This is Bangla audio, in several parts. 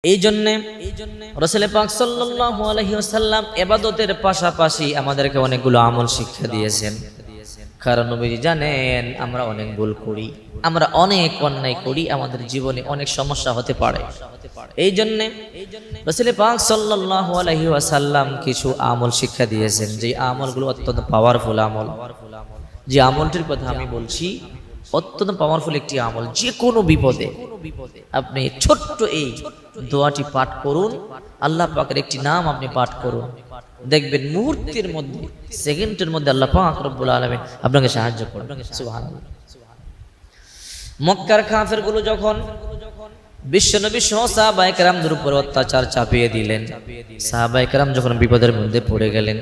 এই জন্যে রাসূল পাক সাল্লাল্লাহু আলাইহি ওয়াসাল্লাম ইবাদতের পাশাপাশি আমাদেরকে অনেকগুলো আমল শিক্ষা দিয়েছেন। কারণ নবীজি জানেন আমরা অনেক ভুল করি, আমরা অনেক অন্যায় করি, আমাদের জীবনে অনেক সমস্যা হতে পারে। এই জন্যে রাসূল পাক সাল্লাল্লাহু আলাইহি ওয়াসাল্লাম কিছু আমল শিক্ষা দিয়েছেন, যে আমলগুলো অত্যন্ত পাওয়ারফুল আমল। যে আমলটির কথা আমি বলছি অত্যন্ত পাওয়ারফুল একটি আমল। যে কোনো বিপদে আপনি ছোট্ট এই দোয়াটি পাঠ করুন, আল্লাহ পাকের একটি নাম আপনি পাঠ করুন, দেখবেন মুহূর্তের মধ্যে, সেকেন্ডের মধ্যে আল্লাহ পাক রব্বুল আলামিন আপনাকে সাহায্য করবেন। সুবহানাল্লাহ। মক্কার কাফেরগুলো যখন বিশ্বনবী সহ সাহাবায়ে কেরামদের উপর অত্যাচার চাপিয়ে দিলেন, সাহাবায়ে কেরাম যখন বিপদের মধ্যে পড়ে গেলেন,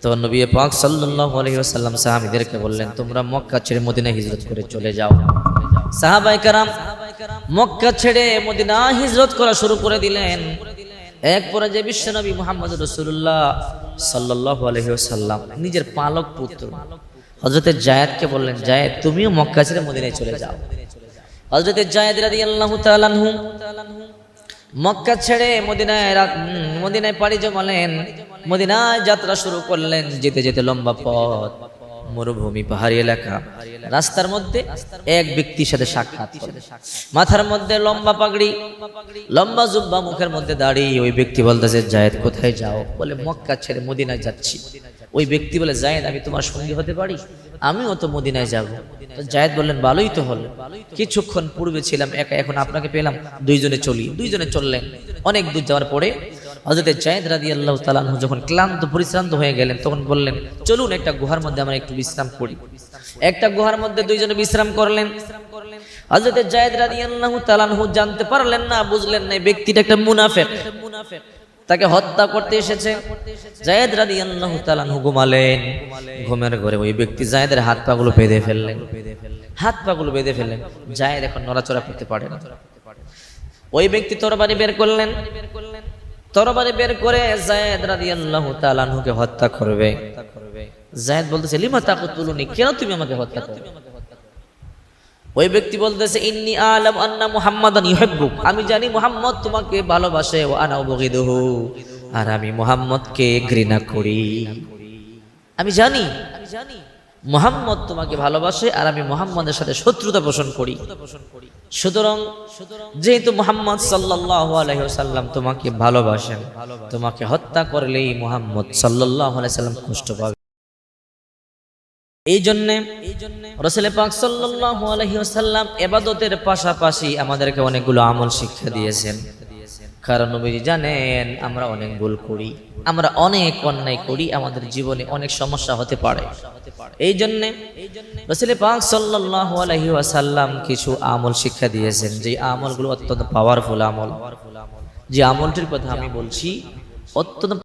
তো নবী পাক সাল্লাল্লাহু আলাইহি ওয়াসাল্লাম সাহাবীদেরকে বললেন, তোমরা মক্কা ছেড়ে মদিনায় হিজরত করে চলে যাও। সাহাবায়ে কেরাম মক্কা ছেড়ে মদিনা হিজরত করা শুরু করে দিলেন। এক পর্যায়ে বিশ্বনবী মুহাম্মদ রাসূলুল্লাহ সাল্লাল্লাহু আলাইহি ওয়াসাল্লাম নিজের পালক পুত্র হযরত যায়েদকে বললেন, যায়েদ তুমিও মক্কা ছেড়ে মদিনায় চলে যাও। হযরত যায়েদ রাদিয়াল্লাহু তাআলা আনহু মক্কা ছেড়ে মদিনায় পাড়ি জমালেন, মদিনায় যাত্রা শুরু করলেন। যেতে যেতে লম্বা পথ, মরুভূমি, পাহাড়ি এলাকা, রাস্তার মধ্যে এক ব্যক্তির সাথে সাক্ষাৎ করলেন। মাথার মধ্যে লম্বা পাগড়ি, লম্বা জুব্বা, মুখের মধ্যে দাড়ি। ওই ব্যক্তি বলতেছে, যায়েদ কোথায় যাও? বলে মক্কা ছেড়ে মদিনায় যাচ্ছি। ওই ব্যক্তি বলে, যায়েদ আমি তোমার সঙ্গী হতে পারি? আমিও তো মদিনায় যাব। তো যায়েদ বললেন, ভালোই তো হলো, কিছুক্ষণ পূর্বে ছিলাম একা, এখন আপনাকে পেলাম, দুইজনে চলি। দুইজনে চললেন। অনেক দূর যাওয়ার পরে হযরত যায়েদ রাদিয়াল্লাহু তাআলা আনহু যখন ক্লান্ত পরিশ্রান্ত হয়ে গেলেন, তখন বললেন, চলুন একটা গুহার মধ্যে আমরা একটু বিশ্রাম করি। একটা গুহার মধ্যে দুইজনে বিশ্রাম করলেন। হযরত যায়েদ রাদিয়াল্লাহু তাআলা আনহু জানতে পারলেন না, বুঝলেন না, এই ব্যক্তিটা একটা মুনাফিক, তাকে হত্যা করতে এসেছে। যায়েদ রাদিয়াল্লাহু তাআলা আনহু ঘুমালেন। ঘুমের ঘরে ওই ব্যক্তি যায়েদের হাত পাগুলো বেঁধে ফেললেন। হাত পাগুলো বেঁধে ফেললেন। যায়েদ এখন নড়াচড়া করতে পারে না। ওই ব্যক্তি তরবারি বের করলেন। তরবারি বের করে যায়েদ রাদিয়াল্লাহু তাআলা আনহুকে হত্যা করবে। যায়েদ বলতেছে, লিমা তাকতুলুনি, কেন তুমি আমাকে হত্যা করবে? ওই ব্যক্তি বলতেছে, ইন্নী আ'লামু আন্না মুহাম্মাদান ইউহিব্বুক, আমি জানি মুহাম্মদ তোমাকে ভালোবাসে, ওয়া আনা উবগিদুহু, আর আমি মুহাম্মদকে ঘৃণা করি। আমি জানি মুহাম্মদ তোমাকে ভালোবাসে, আর আমি মুহাম্মদের সাথে শত্রুতা পোষণ করি। সুতরাং যেহেতু মুহাম্মদ সাল্লাল্লাহু আলাইহি ওয়াসাল্লাম তোমাকে ভালোবাসেন, তোমাকে হত্যা করলেই মুহাম্মদ সাল্লাল্লাহু আলাইহি ওয়াসাল্লাম কষ্ট পাবে। এই জন্যে রাসূল পাক সাল্লাল্লাহু আলাইহি ওয়াসাল্লাম ইবাদতের পাশাপাশি আমাদেরকে অনেকগুলো আমল শিক্ষা দিয়েছেন। কারণ নবীজি জানেন আমরা অনেক ভুল করি, আমরা অনেক অন্যায় করি, আমাদের জীবনে অনেক সমস্যা হতে পারে। এই জন্যে রাসূল পাক সাল্লাল্লাহু আলাইহি ওয়াসাল্লাম কিছু আমল শিক্ষা দিয়েছেন, যে আমলগুলো অত্যন্ত পাওয়ারফুল আমল। যে আমলটির কথা আমি বলছি অত্যন্ত